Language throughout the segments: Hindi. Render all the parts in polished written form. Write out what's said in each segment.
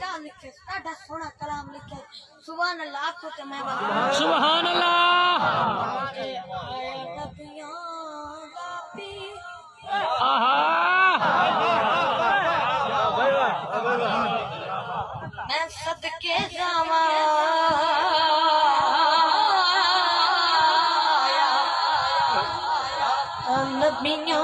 क्या लिखे साढ़ा सोना कलाम लिखे सुभान अल्लाह को ते मैं सुभान अल्लाह मैं सदके जावा नबियां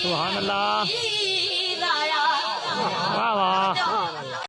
सुभान अल्लाह।